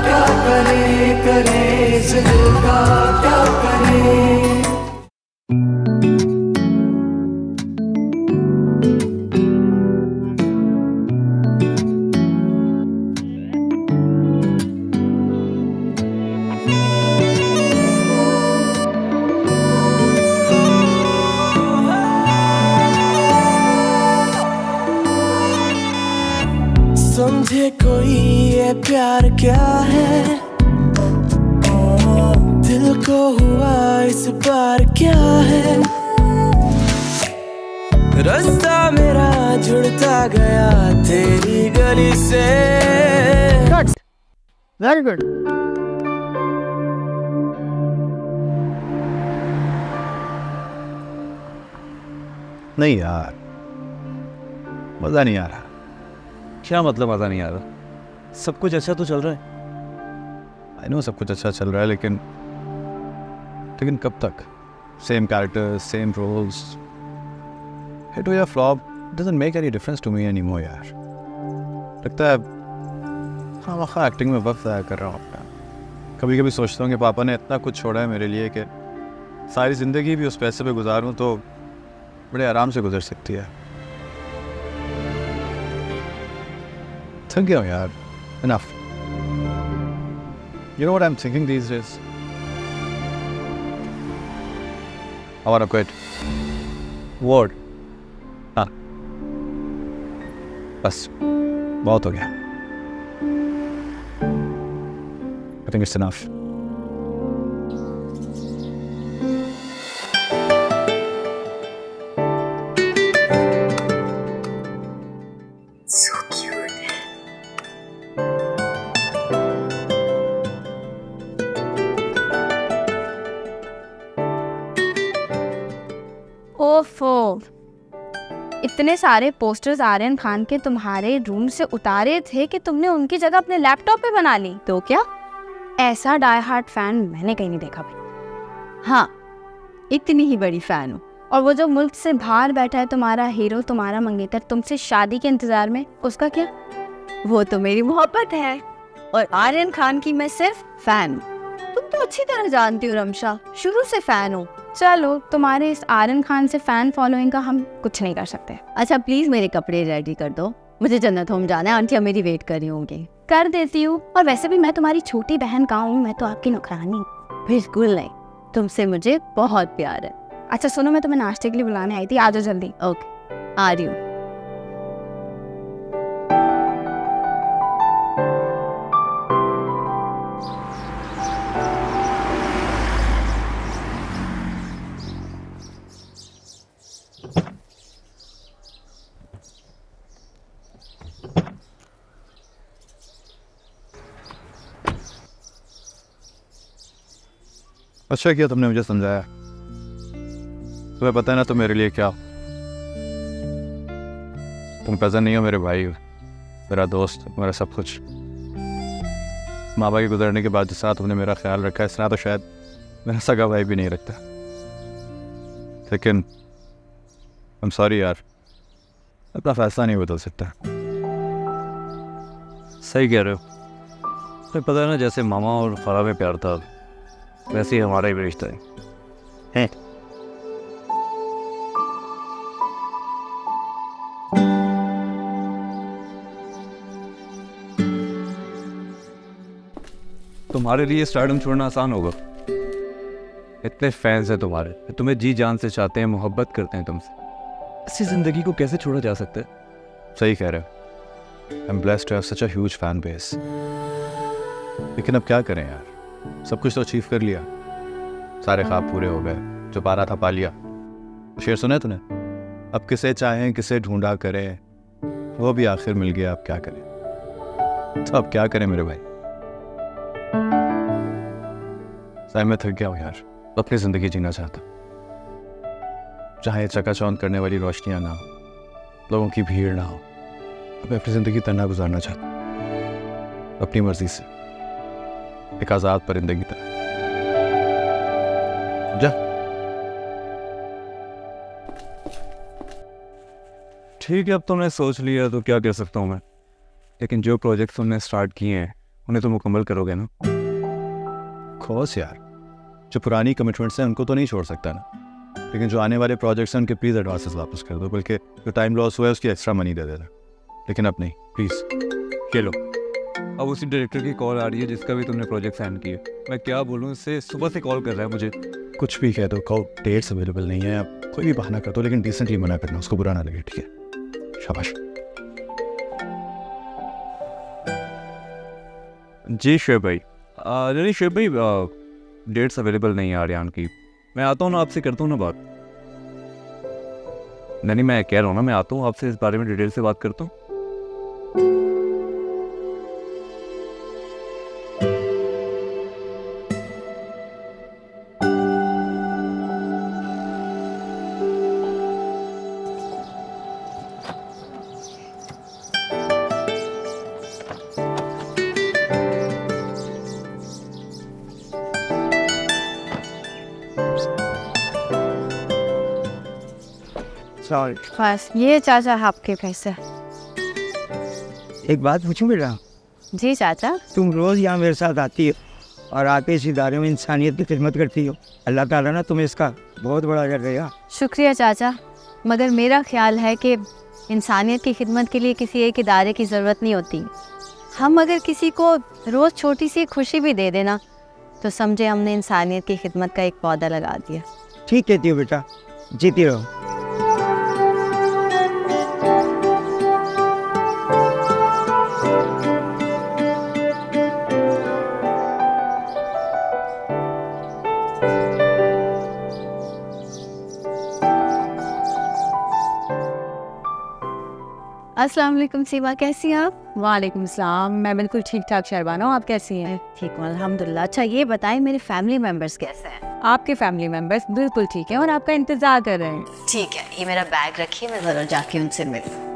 क्या करे करे इस दिल का क्या करे। समझे कोई ये प्यार क्या है, दिल को हुआ इस बार क्या है। रास्ता मेरा जुड़ता गया तेरी गली से। Very good. नहीं यार, मज़ा नहीं आ रहा। क्या मतलब मज़ा नहीं आ रहा? सब कुछ अच्छा तो चल रहा है। आई नो सब कुछ अच्छा चल रहा है, लेकिन कब तक? Same characters, same roles, hit हो या flop doesn't make any difference to me anymore यार। लगता है हाँ एक्टिंग में वक्त ज़ाया कर रहा हूँ अपना। कभी कभी सोचता हूँ कि पापा ने इतना कुछ छोड़ा है मेरे लिए कि सारी ज़िंदगी भी उस पैसे पे गुजारूँ तो बड़े आराम से गुजर सकती है। थक गया हूँ यार, enough. You know what I'm thinking these days? I wanna quit. What? हाँ, बस बहुत हो गया। I think it's enough. ओफो, इतने सारे पोस्टर्स आर्यन खान के तुम्हारे रूम से उतारे थे कि तुमने उनकी जगह अपने लैपटॉप पे बना ली। तो क्या ऐसा डाई हार्ट फैन मैंने कहीं नहीं देखा भाई। हाँ, इतनी ही बड़ी फैन हूँ। और वो जो मुल्क से बाहर बैठा है तुम्हारा हीरो, तुम्हारा मंगेतर, तुमसे शादी के इंतजार में, उसका क्या? वो तो मेरी मोहब्बत है और आर्यन खान की मैं सिर्फ फैन हूँ। तुम तो अच्छी तरह जानती हो रमशा, शुरू से फैन हो। चलो, तुम्हारे इस आर्यन खान से फैन फॉलोइंग का हम कुछ नहीं कर सकते। अच्छा प्लीज मेरे कपड़े रेडी कर दो, मुझे जन्नत होम जाना है। आंटियाँ मेरी वेट कर रही होंगी। कर देती हूँ। और वैसे भी मैं तुम्हारी छोटी बहन का हूँ, मैं तो आपकी नौकरानी। बिल्कुल नहीं, तुमसे मुझे बहुत प्यार है। अच्छा सुनो, मैं तुम्हें नाश्ते के लिए बुलाने आई थी, आ जाओ जल्दी। ओके, आ रही हूँ। अच्छा किया तुमने मुझे समझाया। तुम्हें पता है ना तुम मेरे लिए क्या हो। तुम कज़न नहीं हो, मेरे भाई हो, मेरा दोस्त, मेरा सब कुछ। माँ बाप के गुजरने के बाद जिस तरह तुमने मेरा ख्याल रखा है, इस तरह तो शायद मेरा सगा भाई भी नहीं रखता। लेकिन आई एम सॉरी यार, अपना फैसला नहीं बदल सकता। सही कह रहे हो। तुम्हें पता है ना, जैसे मामा और खाला में प्यार था, वैसे ही हमारा भी रिश्ता है। तुम्हारे लिए स्टारडम छोड़ना आसान होगा। इतने फैंस हैं तुम्हारे, तुम्हें जी जान से चाहते हैं, मोहब्बत करते हैं तुमसे। ऐसी जिंदगी को कैसे छोड़ा जा सकता है? सही कह रहे हो। I am blessed to have such a huge fan base. लेकिन अब क्या करें यार, सब कुछ तो अचीव कर लिया, सारे ख्वाब पूरे हो गए, जो पाना था पा लिया। शेर सुना है तूने? अब किसे चाहें किसे ढूंढा करें, वो भी आखिर मिल गया, अब क्या करें। तो अब क्या करें मेरे भाई। साहब मैं थक गया हूँ यार, अपनी ज़िंदगी जीना चाहता हूँ जहाँ ये चकाचौंध करने वाली रोशनियाँ ना हो, लोगों की भीड़ ना हो। अब अपनी ज़िंदगी तन्हा गुजारना चाहता हूँ, अपनी मर्जी से, एक आज़ाद परिंदे की तरह। जा। ठीक है, अब तुमने सोच लिया तो क्या कह सकता हूँ मैं। लेकिन जो प्रोजेक्ट तुमने स्टार्ट किए हैं उन्हें तो मुकम्मल करोगे ना? कोर्स यार, जो पुरानी कमिटमेंट्स हैं उनको तो नहीं छोड़ सकता ना, लेकिन जो आने वाले प्रोजेक्ट्स हैं उनके प्लीज़ एडवांसेस वापस कर दो, बल्कि जो टाइम लॉस हुआ है उसकी एक्स्ट्रा मनी दे देना, लेकिन अब नहीं प्लीज़। ये लो, अब उसी डायरेक्टर की कॉल आ रही है जिसका भी तुमने प्रोजेक्ट साइन किया। मैं क्या बोलूँ, इससे सुबह से कॉल कर रहा है मुझे। कुछ भी कह दो, कहो डेट्स अवेलेबल नहीं है, आप कोई भी बहाना कर दो, लेकिन डिसेंटली मना करना, उसको बुरा ना लगे, ठीक है? शाबाश। जी शुएब भाई, नहीं शुएब भाई, डेट्स अवेलेबल नहीं है आर्यान की। मैं आता हूँ ना, आपसे करता हूँ ना बात। नहीं, मैं कह रहा हूँ ना, मैं आता हूँ आपसे इस बारे में डिटेल से बात करता हूँ। सॉरी। बस ये चाचा आपके पैसे। एक बात पूछूं बेटा, जी चाचा। तुम रोज़ यहाँ मेरे साथ आती हो और आके इस इदारे में इंसानियत की खिदमत करती हो। अल्लाह ताला ना तुम्हें इसका बहुत बड़ा अजर देगा। शुक्रिया चाचा, मगर मेरा ख्याल है कि इंसानियत की खिदमत के लिए किसी एक इदारे की ज़रूरत नहीं होती। हम अगर किसी को रोज़ छोटी सी खुशी भी दे देना तो समझे हमने इंसानियत की खिदमत का एक पौधा लगा दिया। ठीक कहती हो बेटा, जीती रहो। अस्सलाम वालेकुम सीमा, कैसी हैं आप? वालेकुम सलाम, मैं बिल्कुल ठीक ठाक शहबाना हूँ। आप कैसी हैं? ठीक हूँ अल्हम्दुलिल्लाह। अच्छा ये बताएं मेरे फैमिली मेम्बर्स कैसे हैं? आपके फैमिली मेम्बर्स बिल्कुल ठीक हैं और आपका इंतज़ार कर रहे हैं। ठीक है, ये मेरा बैग रखिए, मैं ज़रूर जाके उनसे मिलूँ।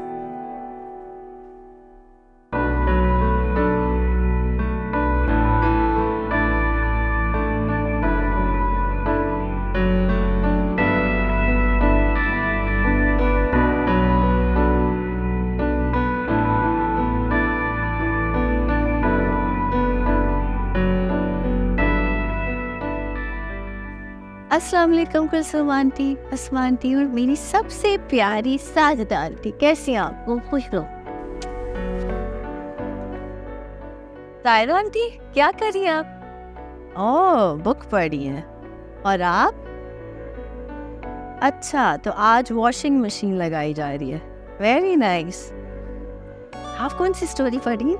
अस्सलाम वालेकुम कुलसुम आंटी, अस्मा आंटी और मेरी सबसे प्यारी साजिदा आंटी, कैसी हैं आप? वो खुश रहो। तायरा आंटी, क्या कर रही हैं आप? ओह, बुक पढ़ी हैं। और आप? अच्छा, तो आज वॉशिंग मशीन लगाई जा रही है। Very nice. आप कौन सी स्टोरी पढ़ी है?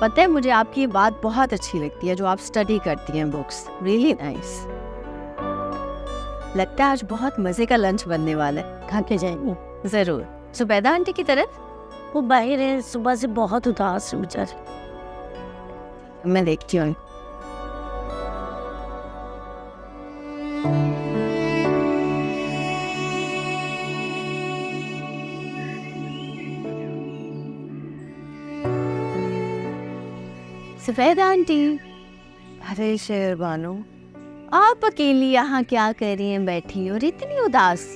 पता है मुझे आपकी ये बात बहुत अच्छी लगती है जो आप स्टडी करती हैं बुक्स। Really nice. लगता है आज बहुत मजे का लंच बनने वाला है। खा के जाएंगे जरूर। सुबैदा आंटी की तरफ? वो बाहर है, सुबह से बहुत उदास है बेचारी। मैं देखती हूँ। सुबैदा आंटी। अरे शेरबानो, आप अकेली यहाँ क्या कर रही हैं बैठी और इतनी उदास?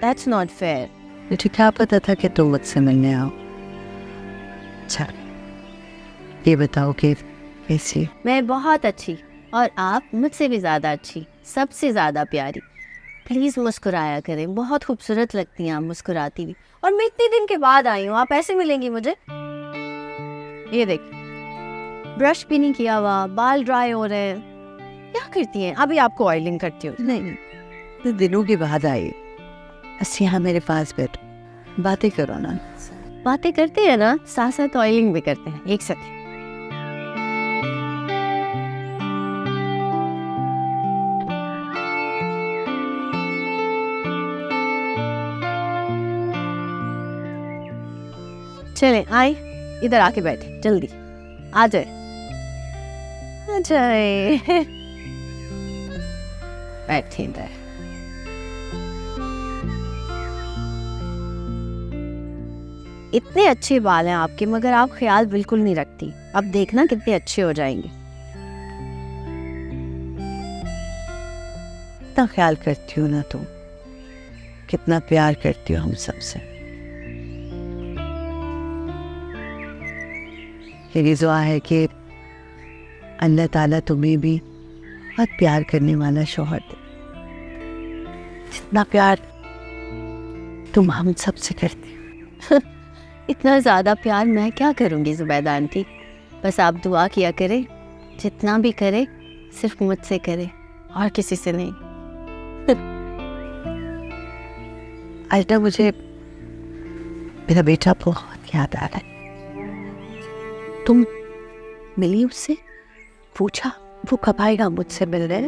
That's not fair. मुझे क्या पता था कि तुम मुझसे मिलने आओ। अच्छा, ये बताओ कि कैसी? मैं बहुत अच्छी, और आप मुझसे भी ज़्यादा अच्छी, सबसे ज़्यादा प्यारी। प्लीज़ मुस्कुराया करें, बहुत खूबसूरत लगती हैं आप मुस्कुराती भी। और मैं इतने दिन के बाद आई हूँ, आप ऐसे मिलेंगी मुझे? ये देख, ब्रश भी नहीं किया हुआ, बाल ड्राई हो रहे हैं। क्या करती हैं? अभी आपको ऑयलिंग करती हूँ। नहीं, तो दिनों के बाद आई। बस यहाँ मेरे पास बैठो, बातें करो ना। बातें करते हैं ना, साथ साथ ऑयलिंग भी करते हैं एक साथ। चले आए, इधर आके बैठे, जल्दी आ जाए। आ जाए। बैठे इधर। इतने अच्छे बाल हैं आपके, मगर आप ख्याल बिल्कुल नहीं रखती। अब देखना कितने अच्छे हो जाएंगे। कितना ख्याल करती हो ना तुम, कितना प्यार करती हो हम सबसे। मेरी दुआ है कि अल्लाह ताला तुम्हें भी बहुत प्यार करने वाला शौहर दे, जितना प्यार तुम हम सब से करती हो। इतना ज़्यादा प्यार मैं क्या करूँगी ज़ुबैदा आंटी, बस आप दुआ किया करें, जितना भी करे सिर्फ मुझसे करे और किसी से नहीं। आज ना मुझे मेरा बेटा बहुत याद आ रहा है। तुम मिली उससे, पूछा वो कब आएगा मुझसे मिलने?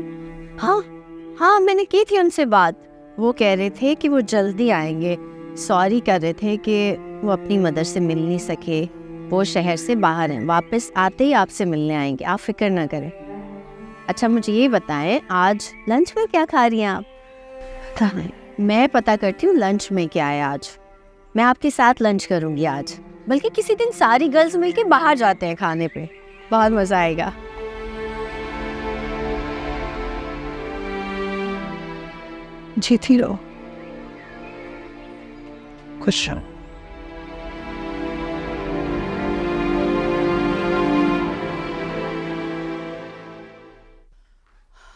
हाँ, मैंने की थी उनसे बात। वो कह रहे थे कि वो जल्दी आएंगे, सॉरी कर रहे थे कि वो अपनी मदर से मिल नहीं सके, वो शहर से बाहर हैं, वापस आते ही आपसे मिलने आएंगे, आप फिक्र ना करें। अच्छा मुझे ये बताएं, आज लंच में क्या खा रही हैं आप? पता नहीं। मैं पता करती हूँ लंच में क्या है आज। मैं आपके साथ लंच करूँगी आज, बल्कि किसी दिन सारी गर्ल्स मिलके बाहर जाते हैं खाने पे, बहुत मज़ा आएगा। जीती रहो, खुश रहो।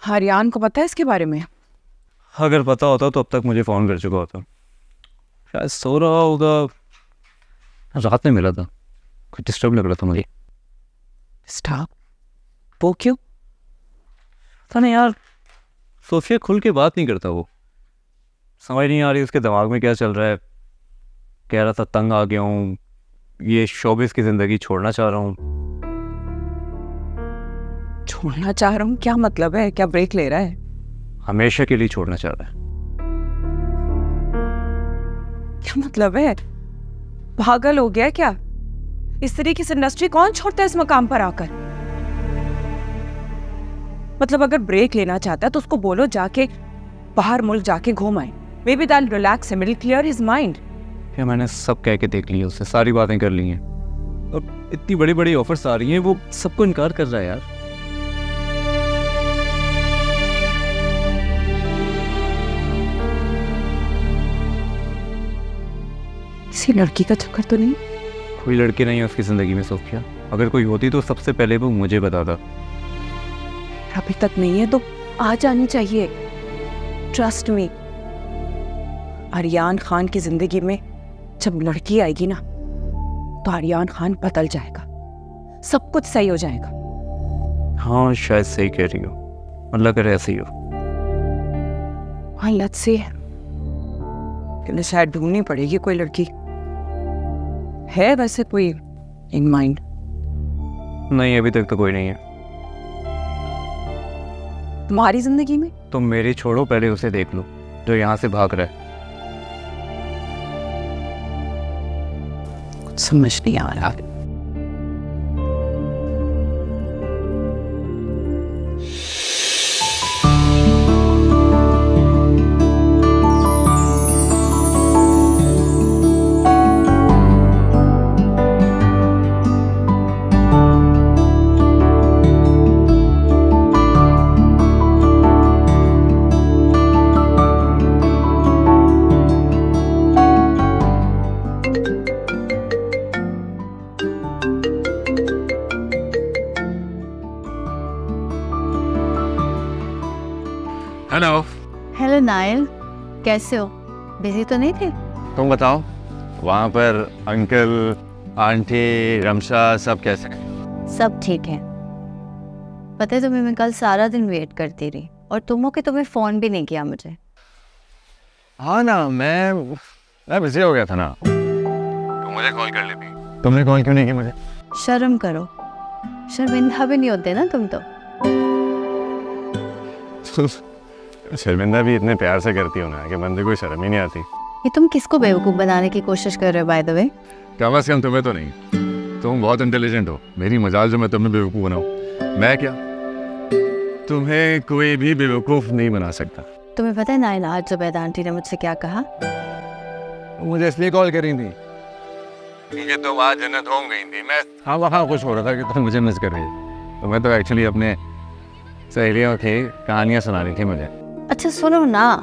आर्यान को पता है इसके बारे में? अगर पता होता तो अब तक मुझे फ़ोन कर चुका होता। शायद सो रहा होगा, रात में मिला था, कुछ डिस्टर्ब लग रहा था मुझे। स्टॉप, वो क्यों? पता नहीं यार, सोफिया खुल के बात नहीं करता वो, समझ नहीं आ रही उसके दिमाग में क्या चल रहा है। कह रहा था तंग आ गया हूँ, ये शोबिस की ज़िंदगी छोड़ना चाह रहा हूँ। छोड़ना चाह रहा हूँ क्या मतलब है? क्या ब्रेक ले रहा है? हमेशा के लिए छोड़ना चाह रहा है। क्या मतलब है? पागल हो गया क्या? इस तरीके से इंडस्ट्री कौन छोड़ता है इस मकाम पर आकर? मतलब अगर ब्रेक लेना चाहता है तो उसको बोलो जाके बाहर मुल्क जाके घूम आए, may be that relax him, will clear his mind. फिर मैंने सब कह के देख लिया, उससे सारी बातें कर ली हैं, और इतनी बड़ी बड़ी ऑफर्स आ रही हैं, वो सबको इनकार कर रहा है यार। किसी लड़की का चक्कर तो नहीं? कोई लड़की नहीं है उसकी ज़िंदगी में सोफिया, अगर कोई होती तो सबसे पहले वो मुझे बताता। अभी तक नहीं है तो आ जानी चाहिए, ट्रस्ट मी। आर्यान खान की जिंदगी में जब लड़की आएगी ना तो आर्यान खान बदल जाएगा, सब कुछ सही हो जाएगा। हाँ शायद सही कह रही हो, अल्लाह करे ऐसे ही हो। हाँ लेट्स सी, शायद ढूंढनी पड़ेगी कोई लड़की। है वैसे कोई इन माइंड? नहीं अभी तक तो कोई नहीं है। तुम्हारी जिंदगी में? तुम मेरी छोड़ो, पहले उसे देख लो जो यहाँ से भाग रहा है। कुछ समझ नहीं आ रहा। हेलो नायल, कैसे हो? बिजी तो नहीं थे? तुम बताओ, वहाँ पर अंकल आंटी रमशा सब कैसे हैं? सब ठीक है। पता है तुम्हें, मैं कल सारा दिन वेट करती रही और तुम हो कि तुम्हें फ़ोन भी नहीं किया मुझे। हाँ ना, मैं बिजी हो गया था ना। तुम मुझे कॉल कर लेती। तुमने कॉल क्यों नहीं किया मुझे? शर्म करो, शर्मिंदा भी नहीं होते ना तुम तो। शर्मिंदा भी इतने प्यार से करती हो ना कि बंदे को शर्म ही नहीं आती। ये तुम किसको बेवकूफ़ बनाने की कोशिश कर रहे हो बाय द वे? कम से कम तुम्हें तो नहीं। तुम बहुत इंटेलिजेंट हो, मेरी मजाल जो मैं तुम्हें बेवकूफ़ बनाऊँ। मैं क्या, तुम्हें कोई भी बेवकूफ़ नहीं बना सकता। तुम्हें पता है नाइला, आज जुबैदा आंटी ने मुझसे क्या कहा? मुझे इसलिए कॉल करी थी क्योंकि तुम आज जन्नत होम गई थी। मैं हाँ वहाँ खुश हो रहा था कि तुम मुझे मिस कर रही थी। तो मैं तो एक्चुअली अपने सहेलियों की कहानियाँ सुना रही थी मुझे। अच्छा सुनो ना,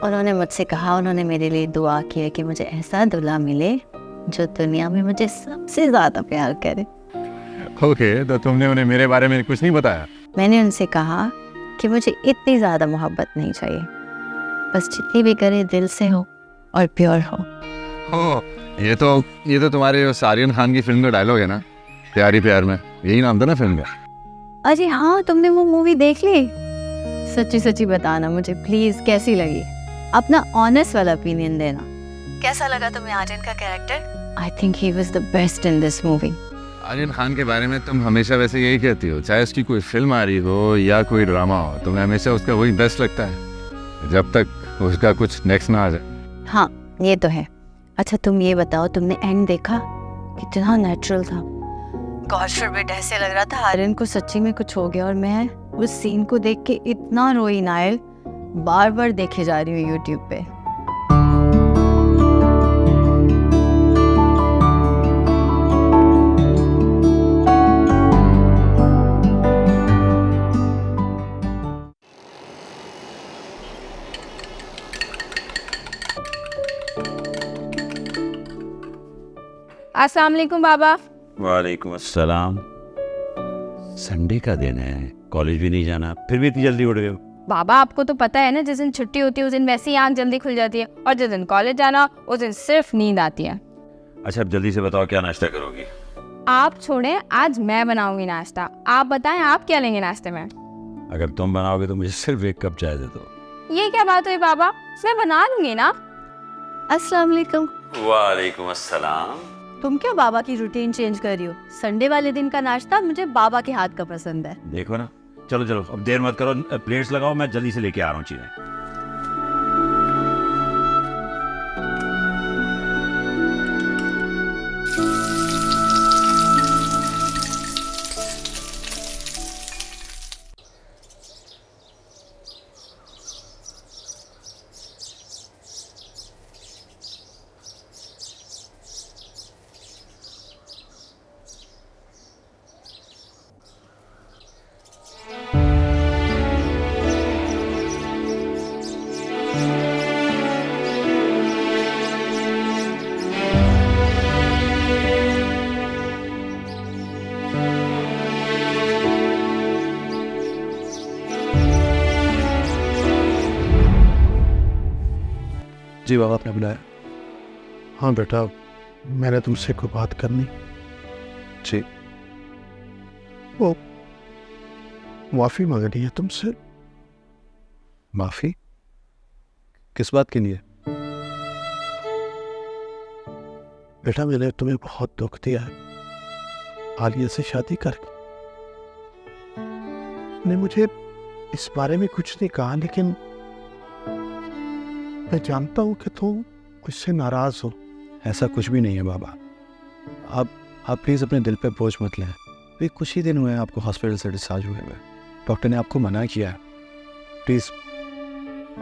उन्होंने मुझसे कहा, उन्होंने मेरे लिए दुआ की है कि मुझे ऐसा दूल्हा मिले जो दुनिया में मुझे सबसे ज़्यादा प्यार करे। ओके, तो तुमने उन्हें मेरे बारे में कुछ नहीं बताया? मैंने उनसे कहा कि मुझे इतनी ज़्यादा मोहब्बत नहीं चाहिए, बस जितनी भी करे दिल से हो और प्योर हो। ये तो तुम्हारे उस आर्यन खान की फिल्म का डायलॉग है ना, प्यारी प्यार में, यही नाम था ना फिल्म का? अरे हाँ, तुमने वो मूवी देख ली? सच्ची सच्ची बताना मुझे प्लीज, कैसी लगी? अपना ऑनेस्ट वाला ओपिनियन देना। कैसा लगा तुम्हें आर्यन का character? I think he was the best in this movie. Aryan Khan के बारे में तुम हमेशा वैसे यही कहती हो, चाहे उसकी कोई फिल्म आ रही हो या कोई ड्रामा हो, तुम्हें हमेशा उसका वही बेस्ट लगता है, जब तक उसका कुछ नेक्स्ट ना आ जाए। हाँ, ये तो है। अच्छा तुम ये बताओ, तुमने एंड देखा? कितना नेचुरल था। गॉड फॉरबिड, ऐसे लग रहा था आर्यन को सच्ची में कुछ हो गया, और मैं उस सीन को देख के इतना रोई नायल, बार बार देखे जा रही हूँ यूट्यूब पे। अस्सलाम वालेकुम बाबा। वालेकुम अस्सलाम। संडे का दिन है, कॉलेज भी नहीं जाना, फिर भी इतनी जल्दी उठ गए हो? बाबा आपको तो पता है ना, जिस दिन छुट्टी होती है उस दिन वैसे ही आँख जल्दी खुल जाती है, और जिस दिन कॉलेज जाना उस दिन सिर्फ नींद आती है। अच्छा अब जल्दी से बताओ क्या नाश्ता करोगी? आप छोड़ें, आज मैं बनाऊंगी नाश्ता। आप बताएं आप क्या लेंगे नाश्ते में? अगर तुम बनाओगे तो मुझे सिर्फ एक कप चाय दे दो। ये क्या बात हुई बाबा, मैं बना लूंगी ना। अस्सलाम वालेकुम। वालेकुम अस्सलाम। तुम क्या बाबा की रूटीन चेंज कर रही हो? संडे वाले दिन का नाश्ता मुझे बाबा के हाथ का पसंद है। देखो ना, चलो चलो अब देर मत करो, प्लेट्स लगाओ, मैं जल्दी से लेके आ रहा हूँ चीजें। जी बाबा, आपने बुलाया? हाँ बेटा, मैंने तुमसे कोई बात करनी। जी। वो माफ़ी मांगनी है तुमसे। माफी? किस बात के लिए? बेटा मैंने तुम्हें बहुत दुख दिया है आलिया से शादी करके। ने मुझे इस बारे में कुछ नहीं कहा, लेकिन मैं जानता हूं कि तुम मुझसे नाराज हो। ऐसा कुछ भी नहीं है बाबा। आप प्लीज़ अपने दिल पे बोझ मत लें। वे कुछ ही दिन हुए हैं आपको हॉस्पिटल से डिस्चार्ज हुए हुए। डॉक्टर ने आपको मना किया है। प्लीज़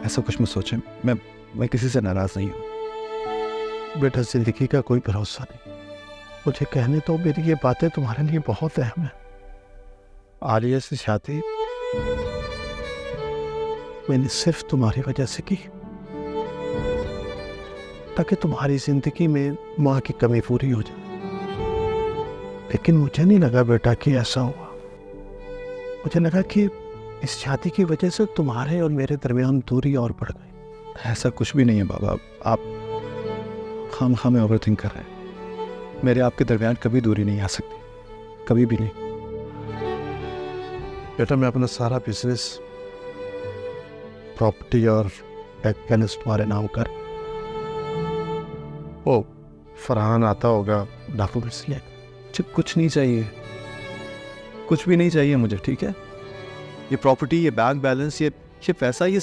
ऐसा कुछ मत सोचें। मैं किसी से नाराज़ नहीं हूँ। बेटा जिंदगी का कोई भरोसा नहीं, मुझे कहने तो मेरी ये बातें तुम्हारे लिए बहुत अहम है। आलिया से शादी मैंने सिर्फ तुम्हारी वजह से की, ताकि तुम्हारी जिंदगी में माँ की कमी पूरी हो जाए। लेकिन मुझे नहीं लगा बेटा कि ऐसा हुआ। मुझे लगा कि इस शादी की वजह से तुम्हारे और मेरे दरमियान दूरी और बढ़ गई। ऐसा कुछ भी नहीं है बाबा। आप हमें ओवरथिंक कर रहे हैं। मेरे आपके दरमियान कभी दूरी नहीं आ सकती, कभी भी नहीं। बेटा मैं अपना सारा बिजनेस, प्रॉपर्टी और बैंक बैलेंस तुम्हारे नाम कर, ओ फरहान आता होगा डॉक्यूमेंट्स ले। कुछ नहीं चाहिए, कुछ भी नहीं चाहिए मुझे, ठीक है? ये प्रॉपर्टी, ये बैंक बैलेंस, ये पैसा, ये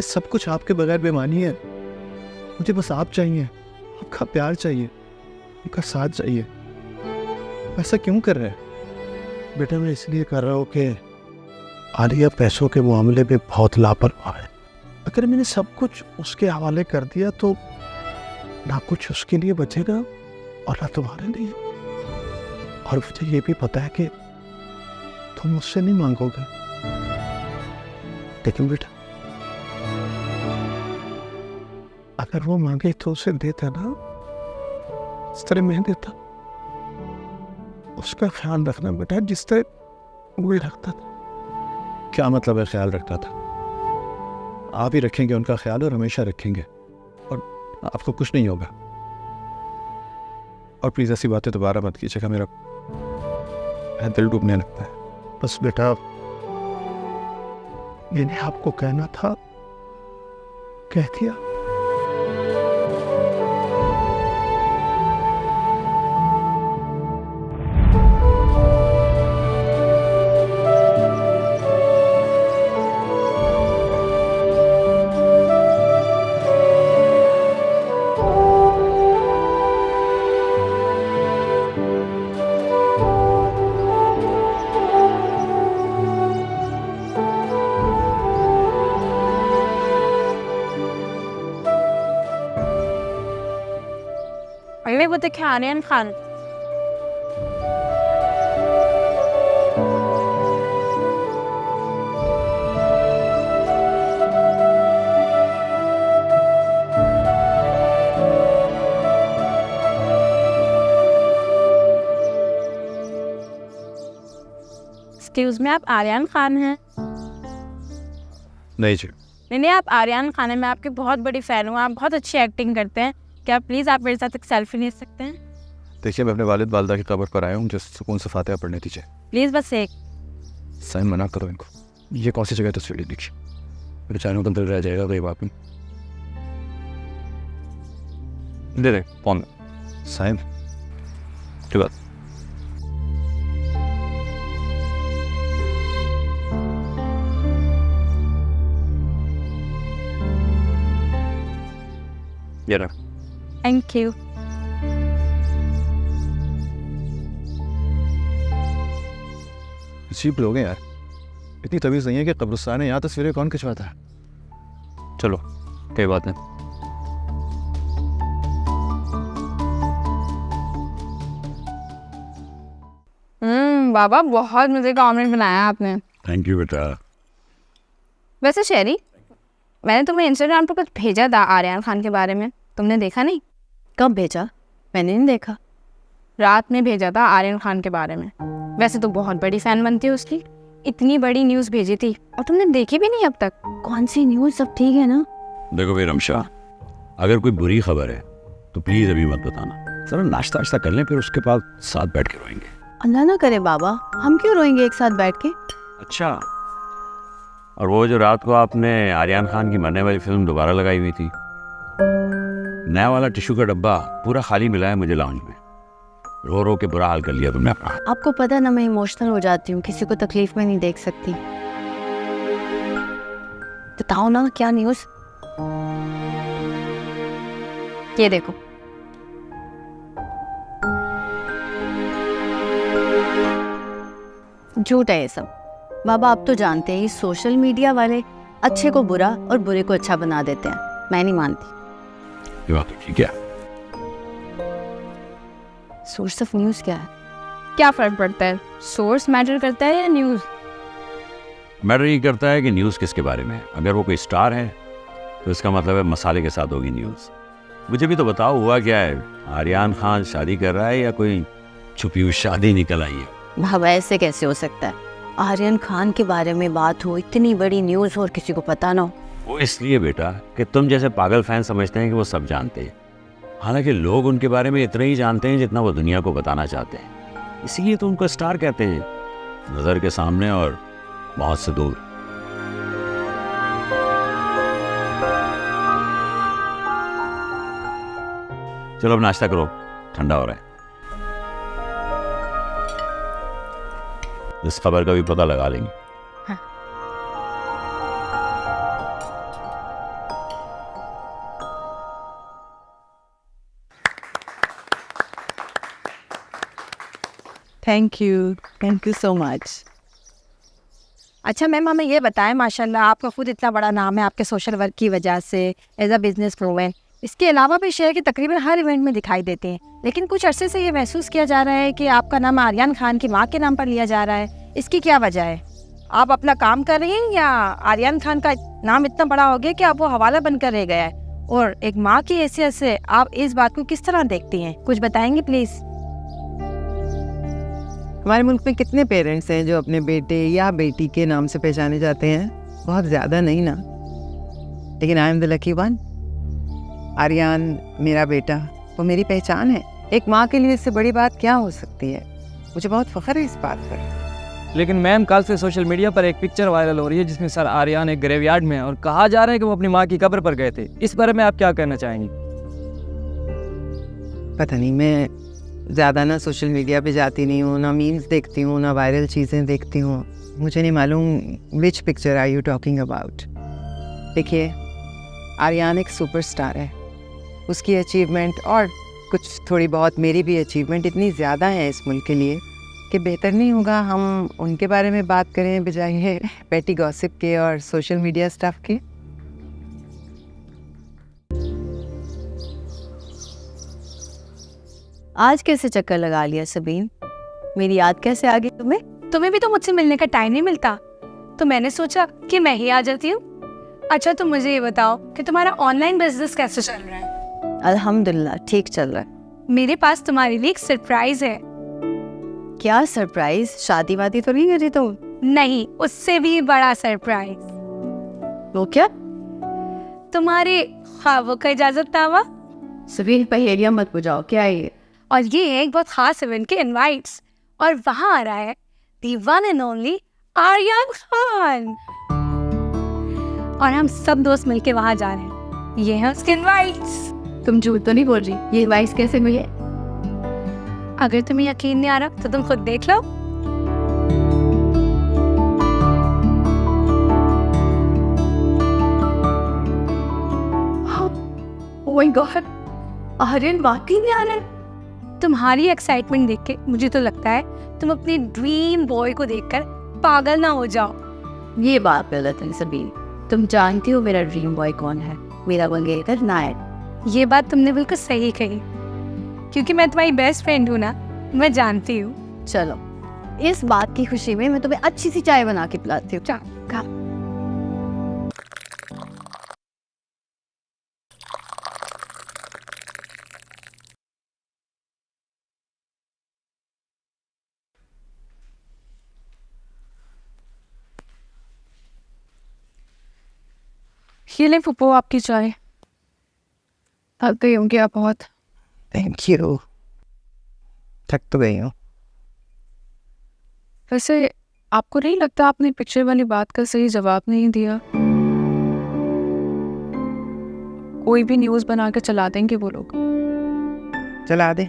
सब कुछ आपके बगैर बेमानी है। मुझे बस आप चाहिए, आपका प्यार चाहिए, आपका साथ चाहिए। ऐसा क्यों कर रहे हैं? बेटा मैं इसलिए कर रहा हूँ कि आलिया पैसों के मामले में बहुत लापरवाह है। अगर मैंने सब कुछ उसके हवाले कर दिया तो ना कुछ उसके लिए बचेगा और ना तुम्हारे लिए। और मुझे ये भी पता है कि तुम मुझसे नहीं मांगोगे, लेकिन बेटा अगर वो मांगे तो उसे देता ना, इस तरह मैं देता। उसका ख्याल रखना बेटा, जिस तरह वो रखता था। क्या मतलब है ख्याल रखता था? आप ही रखेंगे उनका ख्याल और हमेशा रखेंगे, और आपको कुछ नहीं होगा। और प्लीज़ ऐसी बातें दोबारा मत कीजिएगा, मेरा दिल डूबने लगता है। बस बेटा, मैंने आपको कहना था, कह दिया। अरे वो देखे आर्यन खान। एक्सक्यूज मी, आप आर्यन खान हैं? नहीं जी। नहीं, आप आर्यन खान हैं, मैं आपकी बहुत बड़ी फ़ैन हूँ, आप बहुत अच्छी एक्टिंग करते हैं। क्या प्लीज़ आप मेरे साथ एक सेल्फी ले सकते हैं? देखिए, मैं अपने वालिद वालदा की कब्र पर आया हूँ, जो सुकून से फातिहा पढ़ने दीजिए। प्लीज़ बस एक। साइन मना करो इनको। ये कौन सी जगह तस्वीर देखिए, मेरे चैनल का दिल रह जाएगा कई बात में। दे दे फोन साइन की बात। ये रहा। Thank you. अजीब लोग हैं यार, इतनी तमीज़ नहीं है कि कब्रिस्तान है यहाँ तस्वीरें कौन खिंचवाता है। चलो कोई बात नहीं। बाबा बहुत मज़े का ऑमलेट बनाया आपने। थैंक यू बेटा। वैसे शेरी, मैंने तुम्हें इंस्टाग्राम पर कुछ भेजा था आर्यन खान के बारे में, तुमने देखा नहीं? कब भेजा? मैंने नहीं देखा। रात में भेजा था आर्यन खान के बारे में। वैसे तो बहुत बड़ी फ़ैन बनती है उसकी, इतनी बड़ी न्यूज़ भेजी थी और तुमने देखी भी नहीं अब तक। कौन सी न्यूज़? सब ठीक है ना? देखो भाई रमशा, अगर कोई बुरी खबर है तो प्लीज़ अभी मत बताना। जरा नाश्ता वाश्ता कर लें, फिर उसके बाद साथ बैठ के रोएंगे। अल्लाह ना करे बाबा, हम क्यों रोएंगे एक साथ बैठ के? अच्छा, और वो जो रात को आपने आर्यन खान की मरने वाली फिल्म दोबारा लगाई हुई थी, नया वाला टिश्यू का डब्बा पूरा खाली मिला है मुझे लाउंज में। रो रो के बुरा हाल कर लिया तुमने अपना। आपको पता ना, मैं इमोशनल हो जाती हूँ, किसी को तकलीफ में नहीं देख सकती। बताओ ना क्या न्यूज़? ये देखो। झूठ है ये सब बाबा। आप तो जानते हैं, सोशल मीडिया वाले अच्छे को बुरा और बुरे को अच्छा बना देते हैं। मैं नहीं मानती। ये बात तो ठीक है। सोर्स ऑफ न्यूज़ क्या है? क्या फ़र्क पड़ता है, सोर्स मैटर करता है या न्यूज़? मैटर ये करता है कि न्यूज़ किसके बारे में है। अगर वो कोई स्टार है तो इसका मतलब है मसाले के साथ होगी न्यूज़। मुझे भी तो बताओ, हुआ क्या है? आर्यन खान शादी कर रहा है या कोई छुपी हुई शादी निकल आई है? बाबा ऐसे कैसे हो सकता है? आर्यन खान के बारे में बात हो, इतनी बड़ी न्यूज़ और किसी को पता ना हो। वो इसलिए बेटा कि तुम जैसे पागल फैन समझते हैं कि वो सब जानते हैं, हालांकि लोग उनके बारे में इतना ही जानते हैं जितना वो दुनिया को बताना चाहते हैं। इसीलिए तो उनको स्टार कहते हैं, नज़र के सामने और बहुत से दूर। चलो अब नाश्ता करो, ठंडा हो रहा है। इस खबर का भी पता लगा लेंगे। Thank you so much. अच्छा मैम, हमें ये बताएं, माशाल्लाह आपका खुद इतना बड़ा नाम है आपके सोशल वर्क की वजह से, एज अ बिजनेस वूमेन। इसके अलावा भी शहर के तकरीबन हर इवेंट में दिखाई देते हैं, लेकिन कुछ अरसे से ये महसूस किया जा रहा है कि आपका नाम आर्यन खान की माँ के नाम पर लिया जा रहा है। इसकी क्या वजह है? आप अपना काम कर रही हैं या आर्यन खान का नाम इतना बड़ा हो गया कि आप वो हवाला बनकर रह गया है? और एक माँ की हैसियत से आप इस बात को किस तरह देखती हैं? कुछ बताएंगे प्लीज़। हमारे मुल्क में कितने पेरेंट्स हैं जो अपने बेटे या बेटी के नाम से पहचाने जाते हैं? बहुत ज़्यादा नहीं ना। लेकिन I am the lucky one. Aryan मेरा बेटा, वो मेरी पहचान है। एक माँ के लिए इससे बड़ी बात क्या हो सकती है? मुझे बहुत फ़ख्र है इस बात पर। लेकिन मैम कल से सोशल मीडिया पर एक पिक्चर वायरल हो रही है जिसमें सर आर्यन एक ग्रेवयार्ड में है और कहा जा रहा है कि वो अपनी माँ की कब्र पर गए थे। इस बारे में आप क्या कहना चाहेंगी? पता नहीं, मैं ज़्यादा ना सोशल मीडिया पे जाती नहीं हूँ, ना मीम्स देखती हूँ, ना वायरल चीज़ें देखती हूँ। मुझे नहीं मालूम which picture are you talking about. देखिए, आर्यन एक सुपरस्टार है। उसकी अचीवमेंट और कुछ थोड़ी बहुत मेरी भी अचीवमेंट इतनी ज़्यादा है इस मुल्क के लिए कि बेहतर नहीं होगा हम उनके बारे में बात करें बजाय पेटी गॉसिप के और सोशल मीडिया स्टफ के। आज कैसे चक्कर लगा लिया सबीन? मेरी याद कैसे आ गई तुम्हें? तुम्हें भी तो मुझसे मिलने का टाइम नहीं मिलता, तो मैंने सोचा कि मैं ही आ जाती हूँ। अच्छा, तो मुझे ये बताओ कि तुम्हारा ऑनलाइन बिजनेस कैसे चल रहा है? अल्हम्दुलिल्लाह ठीक चल रहा है। मेरे पास तुम्हारे लिए एक सरप्राइज है। क्या सरप्राइज? शादी वादी तो नहीं करी तुम? नहीं, उससे भी बड़ा सरप्राइज। वो क्या? तुम्हारे ख्वाबों का इजाजतनामा। सबीन पहेलियां मत बुझाओ, क्या है ये? और ये है एक बहुत खास इवेंट के इनवाइट्स, और वहाँ आ रहा है the one and only Aryan Khan, और हम सब दोस्त मिलके वहाँ जा रहे हैं। ये है उसके इनवाइट्स। तुम झूठ तो नहीं बोल रही? ये इनवाइट्स कैसे मिले? अगर तुम्हें यकीन नहीं आ रहा तो तुम खुद देख लो। ओह माय गॉड, आर्यन वाकई में आ रहा है। तुम्हारी एक्साइटमेंट देख के मुझे तो लगता है तुम अपने ड्रीम बॉय को देखकर पागल ना हो जाओ। ये बात गलत है सबीन। तुम जानती हो मेरा ड्रीम बॉय कौन है? मेरा मंगेतर नायक। ये बात तुमने बिल्कुल सही कही, क्योंकि मैं तुम्हारी बेस्ट फ्रेंड हूँ ना, मैं जानती हूँ। चलो, इस बात की खुशी में मैं तुम्हें अच्छी सी चाय बना के पिलाती हूँ। ये ले फुप्पो आपकी चाय। थक गई होंगी आप बहुत। Thank you. थक तो गई हूँ। वैसे आपको नहीं लगता आपने पिक्चर वाली बात का सही जवाब नहीं दिया? कोई भी न्यूज़ बना के चला देंगे वो लोग। चला दे।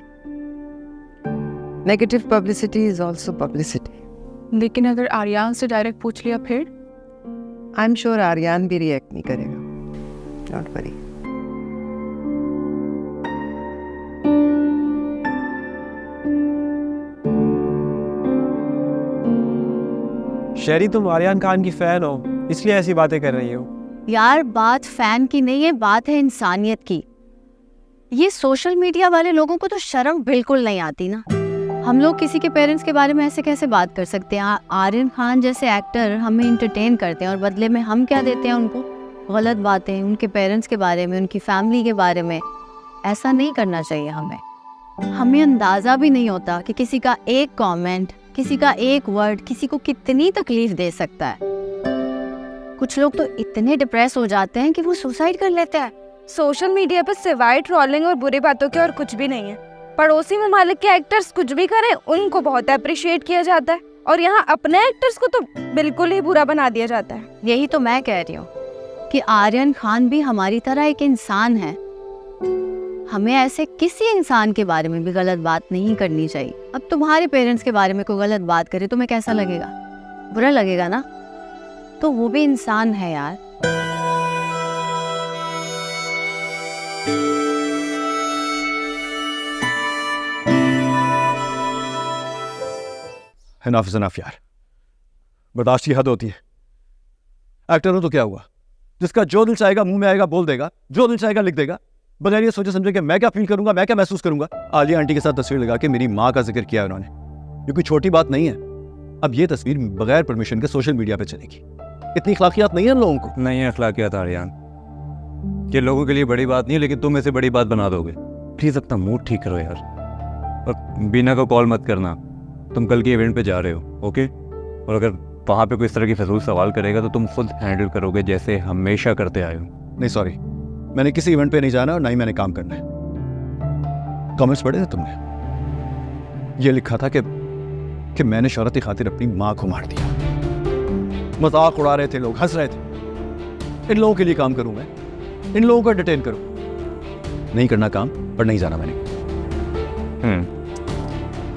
Negative publicity is also publicity. लेकिन अगर आर्यन से डायरेक्ट पूछ लिया फिर? आई एम श्योर आर्यन भी रिएक्ट नहीं करेगा। Don't worry. शहरी, तुम आर्यन खान की फैन हो इसलिए ऐसी बातें कर रही हो। यार, बात फैन की नहीं है, बात है इंसानियत की। ये सोशल मीडिया वाले लोगों को तो शर्म बिल्कुल नहीं आती ना। हम लोग किसी के पेरेंट्स के बारे में ऐसे कैसे बात कर सकते हैं? आर्यन खान जैसे एक्टर हमें इंटरटेन करते हैं और बदले में हम क्या देते हैं उनको? गलत बातें उनके पेरेंट्स के बारे में, उनकी फैमिली के बारे में। ऐसा नहीं करना चाहिए हमें। हमें अंदाज़ा भी नहीं होता कि किसी का एक कमेंट, किसी का एक वर्ड किसी को कितनी तकलीफ दे सकता है। कुछ लोग तो इतने डिप्रेस हो जाते हैं कि वो सुसाइड कर लेते हैं। सोशल मीडिया पर सिवाय ट्रोलिंग और बुरी बातों के और कुछ भी नहीं है। पड़ोसी ममालिक के एक्टर्स कुछ भी करें उनको बहुत अप्रिशिएट किया जाता है, और यहाँ अपने एक्टर्स को तो बिल्कुल ही बुरा बना दिया जाता है। यही तो मैं कह रही हूँ कि आर्यन खान भी हमारी तरह एक इंसान है। हमें ऐसे किसी इंसान के बारे में भी गलत बात नहीं करनी चाहिए। अब तुम्हारे पेरेंट्स के बारे में कोई गलत बात करे तुम्हें कैसा लगेगा? बुरा लगेगा ना? तो वो भी इंसान है यार। Enough is enough यार, बर्दाश्त की हद होती है। एक्टर हो तो क्या हुआ, जिसका जो दिल चाहेगा मुंह में आएगा बोल देगा, जो दिल चाहेगा लिख देगा, बगैर ये सोचे समझे कि मैं क्या फील करूंगा, मैं क्या महसूस करूंगा। आलिया आंटी के साथ तस्वीर लगा के मेरी माँ का जिक्र किया उन्होंने। ये कोई छोटी बात नहीं है। अब ये तस्वीर बगैर परमिशन के सोशल मीडिया पे चलेगी। इतनी अखलाकियात नहीं है इन लोगों को। नहीं है अखलाकियात आर्यन, ये लोगों के लिए बड़ी बात नहीं है, लेकिन तुम इसे बड़ी बात बना दोगे। प्लीज अपना मूड ठीक करो यार, और बीना को कॉल मत करना, तुम कल के इवेंट पे जा रहे हो, ओके? और अगर वहाँ पे कोई इस तरह की फजूल सवाल करेगा तो तुम खुद हैंडल करोगे जैसे हमेशा करते आए हो। नहीं सॉरी, मैंने किसी इवेंट पे नहीं जाना और ना ही मैंने काम करना है। कमेंट्स पढ़े थे तुमने? ये लिखा था कि मैंने शोहरत की खातिर अपनी माँ को मार दिया। मजाक उड़ा रहे थे लोग, हंस रहे थे। इन लोगों के लिए काम करूँ मैं? इन लोगों को एंटरटेन करूँ? नहीं करना काम, पर नहीं जाना मैंने।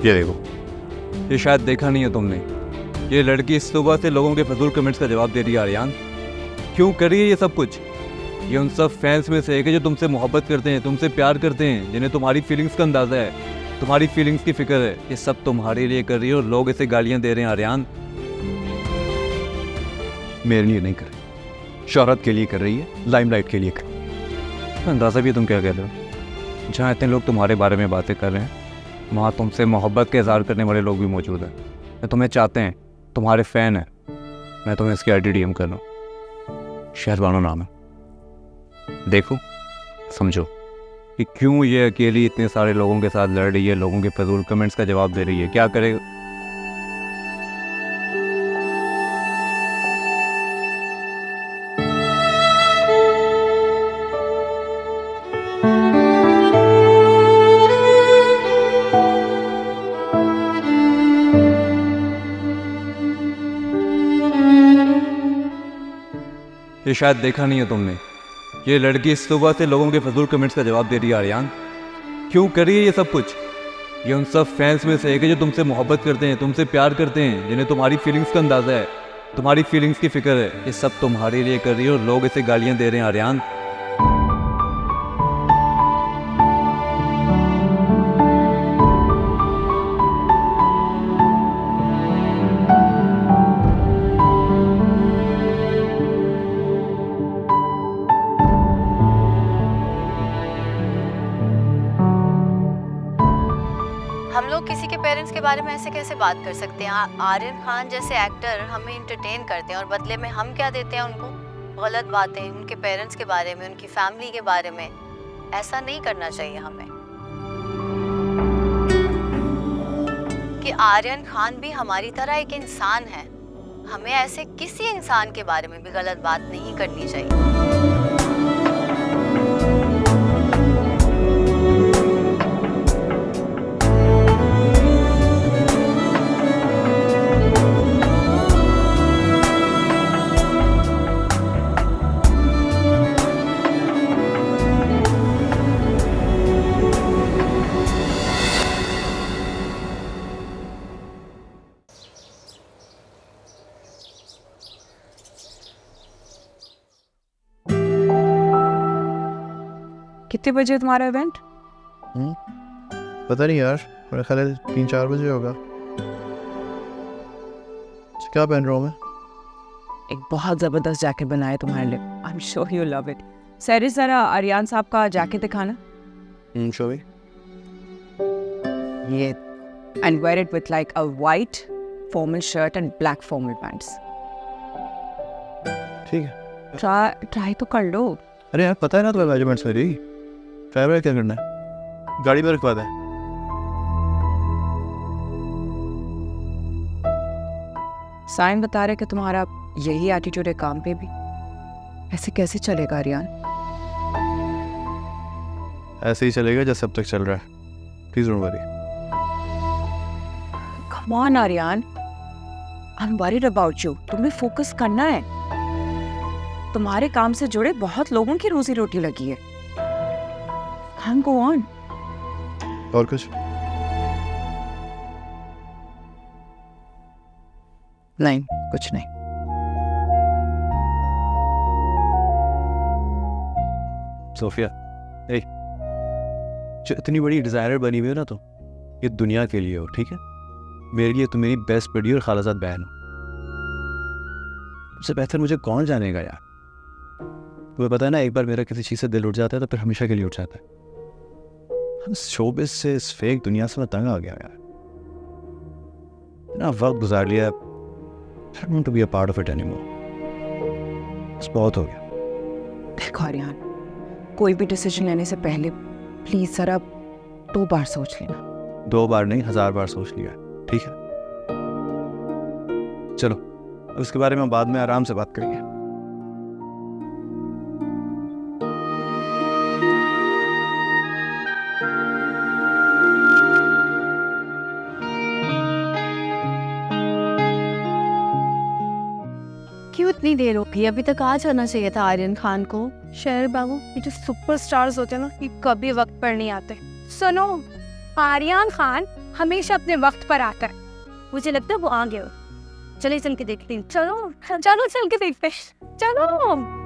ये देखो, ये शायद देखा नहीं है तुमने, ये लड़की इस सुबह से लोगों के फजूल कमेंट्स का जवाब दे रही है। आर्यन, क्यों कर रही है ये सब कुछ? ये उन सब फैंस में से एक है जो तुमसे मोहब्बत करते हैं, तुमसे प्यार करते हैं, जिन्हें तुम्हारी फीलिंग्स का अंदाज़ा है, तुम्हारी फीलिंग्स की फिक्र है। ये सब तुम्हारे लिए कर रही है और लोग इसे गालियाँ दे रहे हैं। आर्यन, मेरे लिए नहीं कर रही, शोहरत के लिए कर रही है, लाइमलाइट के लिए कर रही है। अंदाज़ा भी तुम क्या कह रहे हो? जहाँ इतने लोग तुम्हारे बारे में बातें कर रहे हैं, वहाँ तुमसे मोहब्बत का इज़हार करने वाले लोग भी मौजूद हैं। मैं तुम्हें चाहते हैं, तुम्हारे फ़ैन हैं। मैं तुम्हें इसकी IDDM कर रहा हूँ। शहरबानो नाम है। देखो, समझो कि क्यों ये अकेली इतने सारे लोगों के साथ लड़ रही है, लोगों के फजूल कमेंट्स का जवाब दे रही है। क्या करेगा? ये शायद देखा नहीं है तुमने, ये लड़की इस सुबह से लोगों के फजूल कमेंट्स का जवाब दे रही है। आर्यन, क्यों कर रही है ये सब कुछ? ये उन सब फैंस में से एक है जो तुमसे मोहब्बत करते हैं, तुमसे प्यार करते हैं, जिन्हें तुम्हारी फीलिंग्स का अंदाज़ा है, तुम्हारी फीलिंग्स की फिक्र है। ये सब तुम्हारे लिए कर रही है और लोग इसे गालियाँ दे रहे हैं। आर्यन, हम लोग किसी के पेरेंट्स के बारे में ऐसे कैसे बात कर सकते हैं? आर्यन खान जैसे एक्टर हमें इंटरटेन करते हैं और बदले में हम क्या देते हैं उनको? गलत बातें उनके पेरेंट्स के बारे में, उनकी फैमिली के बारे में। ऐसा नहीं करना चाहिए हमें। कि आर्यन खान भी हमारी तरह एक इंसान है, हमें ऐसे किसी इंसान के बारे में भी गलत बात नहीं करनी चाहिए। कितने बजे है तुम्हारा इवेंट? पता नहीं यार, मेरा ख्याल है 3-4 बजे होगा। क्या पहन रहा हूँ मैं? एक बहुत ज़बरदस्त जैकेट बनाया है तुम्हारे लिए। I am sure you love it. सैरिस, ज़रा आर्यन साहब का जैकेट दिखाना। शो भी ये and wear it with like a white formal shirt and black formal pants. ठीक है, ट्राई तो कर लो। अरे यार पता है ना तुम्हें मेजरमेंट्स मेरी। फैब्रिक क्या करना है? गाड़ी में रखवा दे। साइन बता रहे कि तुम्हारा यही एटीट्यूड है काम पे भी। ऐसे कैसे चलेगा आर्यन? ऐसे ही चलेगा जैसे अब तक चल रहा है। Please don't worry. Come on Aryan, I am worried about you. तुम्हें फोकस करना है। तुम्हारे काम से जुड़े बहुत लोगों की रोजी रोटी लगी है। Can go on. और कुछ? नहीं, कुछ नहीं। सोफिया, ए, जो इतनी बड़ी डिज़ाइनर बनी हुई हो ना तुम, ये दुनिया के लिए हो, ठीक है? मेरे लिए तुम मेरी बेस्ट बड़ी और खालाजाद बहन हो। उससे बेहतर मुझे कौन जानेगा यार। तुम्हें पता है ना, एक बार मेरा किसी चीज़ से दिल उठ जाता है तो फिर हमेशा के लिए उठ जाता है। हम शोबिस से, इस फेक दुनिया से मैं तंग आ गया यार। इतना वक्त गुजार लिया, I don't want to be a part of it anymore. बस बहुत हो गया। देखो आर्यन, कोई भी डिसीजन लेने से पहले प्लीज जरा 2 बार सोच लेना। 2 बार नहीं, 1000 बार सोच लिया, ठीक है? चलो उसके बारे में बाद में आराम से बात करेंगे। क्यों इतनी देर हो गई? अभी तक आ जाना चाहिए था आर्यन खान को। शहर बाबू, ये जो सुपरस्टार्स होते हैं ना, ये कभी वक्त पर नहीं आते। सुनो, आर्यन खान हमेशा अपने वक्त पर आता है। मुझे लगता है वो आ गया। चले चल के देखते हैं। चलो चलो चल के देखते हैं। चलो।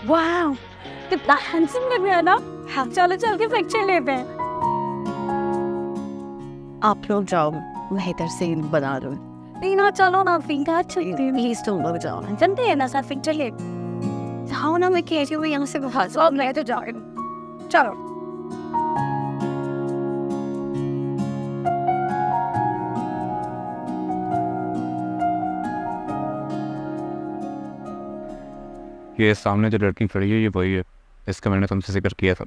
वाह, कितना हैंडसम लग रहा है ना। हाँ, चलो चल के पिक्चर लेते हैं। आप लोग जाओ, मैं इधर से बना रहा हूँ। नहीं ना, चलो ना, फिंगर चलते हैं। प्लीज तुम लोग जाओ। चलते हैं ना साथ पिक्चर ले। जाओ ना, मैं कह रही हूँ यहाँ से बाहर। सब मैं तो जाओ। चलो। ये सामने जो लड़की खड़ी है ये वही है, इसका मैंने तुमसे जिक्र किया था।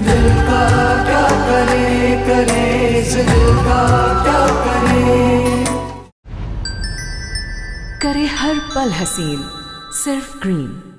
दिल का क्या करे इस दिल का क्या करे हर पल हसीन, सिर्फ ग्रीन।